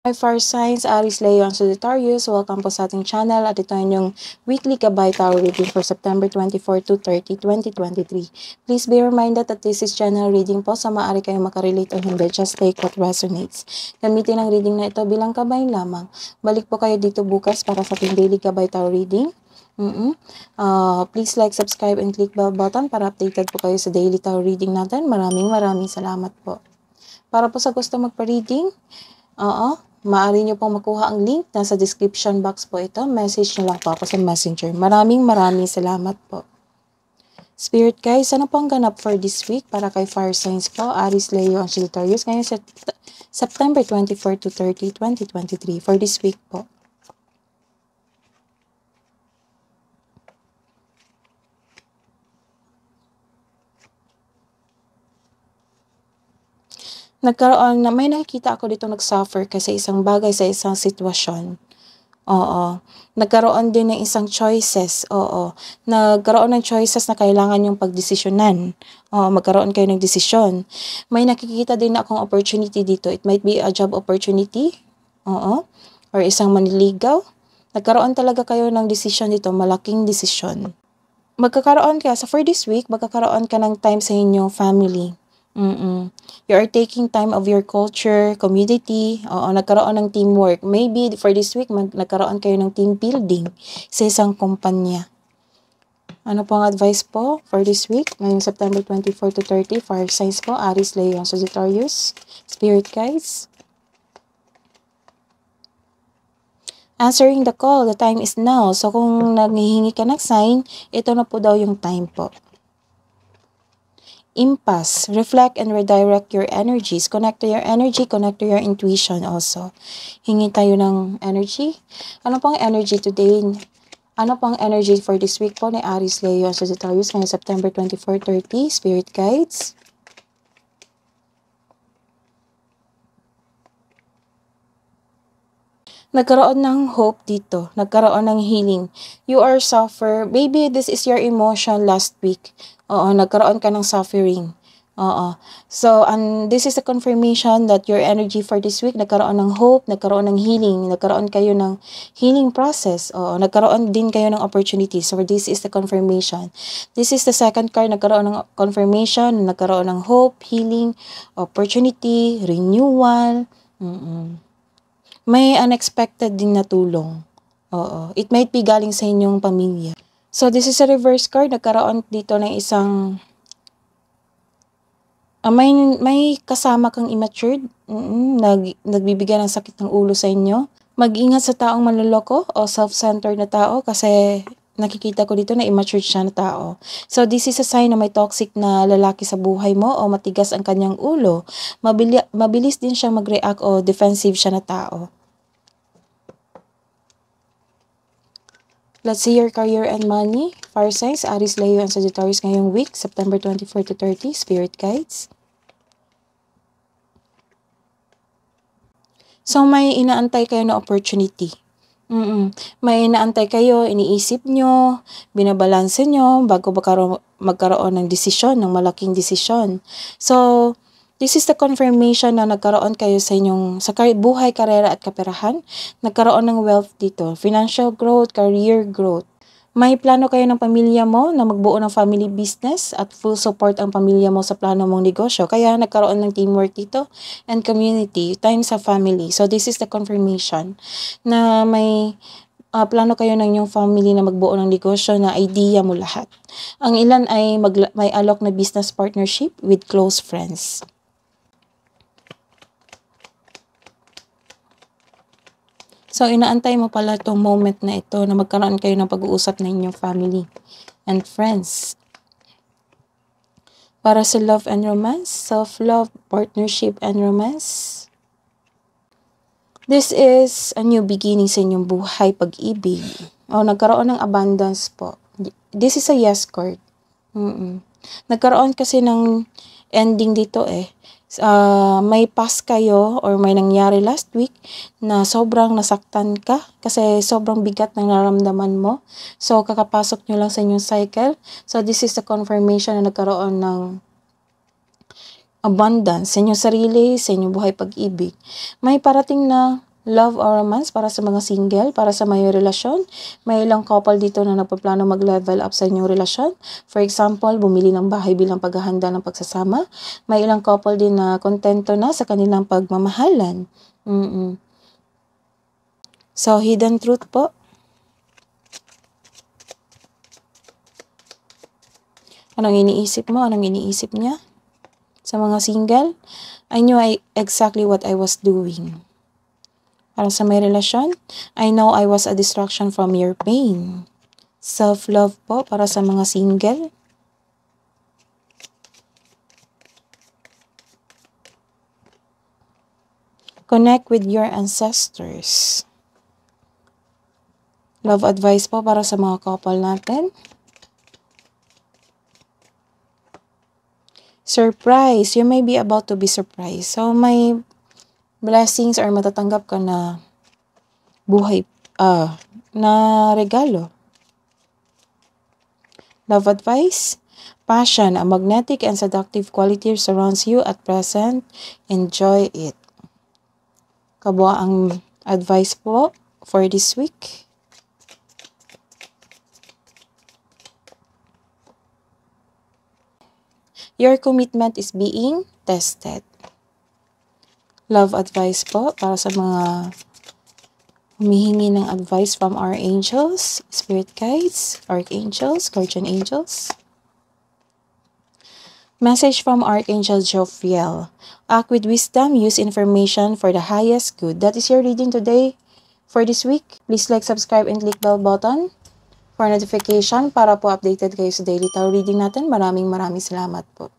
Hi Fire Signs, Aries, Leo, and Sagittarius. Welcome po sa ating channel at ito yung weekly Gabay Tarot reading for September 24 to 30, 2023. Please be reminded that this is general reading po, sa maaari kayong makarelate o hindi. Just take what resonates. Gamitin ang reading na ito bilang gabay lamang. Balik po kayo dito bukas para sa ating daily Gabay Tarot reading. Please like, subscribe, and click bell button para updated po kayo sa daily tarot reading natin. Maraming salamat po. Para po sa gusto magpa-reading, maaari nyo pong makuha ang link. Nasa description box po ito. Message nyo lang po ako sa messenger. Maraming salamat po. Spirit guys, ano po ang ganap for this week para kay Fire Signs po, Aries, Leo, and Sagittarius ngayon sa September 24 to 30, 2023 for this week po. Nagkaroon na, may nakikita ako dito nag-suffer kasi isang bagay sa isang sitwasyon. Nagkaroon din ng isang choices. Nagkaroon ng choices na kailangan yung pagdesisyonan. Magkaroon kayo ng desisyon. May nakikita din akong opportunity dito. It might be a job opportunity. Or isang manliligaw. Nagkaroon talaga kayo ng desisyon dito. Malaking desisyon. Magkakaroon ka, so for this week, magkakaroon ka ng time sa inyong family. You are taking time of your culture, community, nagkaroon ng teamwork. Maybe for this week, nagkaroon kayo ng team building sa isang kumpanya. Ano po ang advice po for this week? Ngayong September 24 to 30, Fire Signs po, Aries, Leo, Sagittarius, Spirit guides. Answering the call, the time is now. So kung naghihingi ka ng sign, ito na po daw yung time po. Impasse, reflect and redirect your energies. Connect to your energy, connect to your intuition also. Hingi tayo ng energy. Ano pang energy today? Ano pang energy for this week po ni Aries, Leo, Sagittarius ngayong September 24, 30, Spirit guides? Nagkaroon ng hope dito. Nagkaroon ng healing. You are suffer. Maybe this is your emotion last week. Nagkaroon ka ng suffering. So, this is a confirmation that your energy for this week, nagkaroon ng hope, nagkaroon ng healing, nagkaroon kayo ng healing process. Nagkaroon din kayo ng opportunity. So, this is the confirmation. This is the second card, nagkaroon ng confirmation, nagkaroon ng hope, healing, opportunity, renewal. May unexpected din na tulong. It might be galing sa inyong pamilya. So, this is a reverse card. Nagkaroon dito ng isang may kasama kang immature. Nagbibigay ng sakit ng ulo sa inyo. Mag-ingat sa taong manloloko o self-centered na tao kasi nakikita ko dito na immature siya na tao. So, this is a sign na may toxic na lalaki sa buhay mo o matigas ang kanyang ulo. Mabilis din siyang mag-react o defensive siya na tao. Let's see your career and money. Fire signs, Aries, Leo, and Sagittarius ngayong week, September 24 to 30, Spirit guides. So, may inaantay kayo na opportunity. May inaantay kayo, iniisip nyo, binabalanse nyo, bago magkaroon ng desisyon, ng malaking desisyon. So, this is the confirmation na nagkaroon kayo sa inyong sa buhay, karera at kaperahan. Nagkaroon ng wealth dito, financial growth, career growth. May plano kayo ng pamilya mo na magbuo ng family business at full support ang pamilya mo sa plano mong negosyo. Kaya nagkaroon ng teamwork dito and community, time sa family. So this is the confirmation na may plano kayo ng inyong family na magbuo ng negosyo na idea mo lahat. Ang ilan ay may alok na business partnership with close friends. So, inaantay mo pala itong moment na ito na magkaroon kayo ng pag-uusap ng inyong family and friends. Para sa love and romance, self-love, partnership and romance. This is a new beginning sa inyong buhay, pag-ibig. Nagkaroon ng abundance po. This is a yes card. Nagkaroon kasi ng ending dito may past kayo or may nangyari last week na sobrang nasaktan ka kasi sobrang bigat ng naramdaman mo. So, kakapasok nyo lang sa inyong cycle. So, this is the confirmation na nagkaroon ng abundance sa inyong sarili, sa inyong buhay pag-ibig. May parating na Love or romance para sa mga single, para sa may relasyon. May ilang couple dito na nagpaplano mag-level up sa inyong relasyon. For example, bumili ng bahay bilang paghahanda ng pagsasama. May ilang couple din na kontento na sa kanilang pagmamahalan. So, hidden truth po. Anong iniisip mo? Anong iniisip niya? Sa mga single, I knew exactly what I was doing. Para sa may relasyon, I know I was a distraction from your pain. Self-love po para sa mga single. Connect with your ancestors. Love advice po para sa mga couple natin. Surprise. You may be about to be surprised. So, may blessings or matatanggap ka na na regalo. Love advice. Passion, a magnetic and seductive quality surrounds you at present. Enjoy it. Kabuo ang advice po for this week. Your commitment is being tested. Love advice po para sa mga humihingi ng advice from our angels, spirit guides, archangels, guardian angels. Message from Archangel Jophiel. Act with wisdom, use information for the highest good. That is your reading today for this week. Please like, subscribe, and click bell button for notification para po updated kayo sa daily tarot reading natin. Maraming salamat po.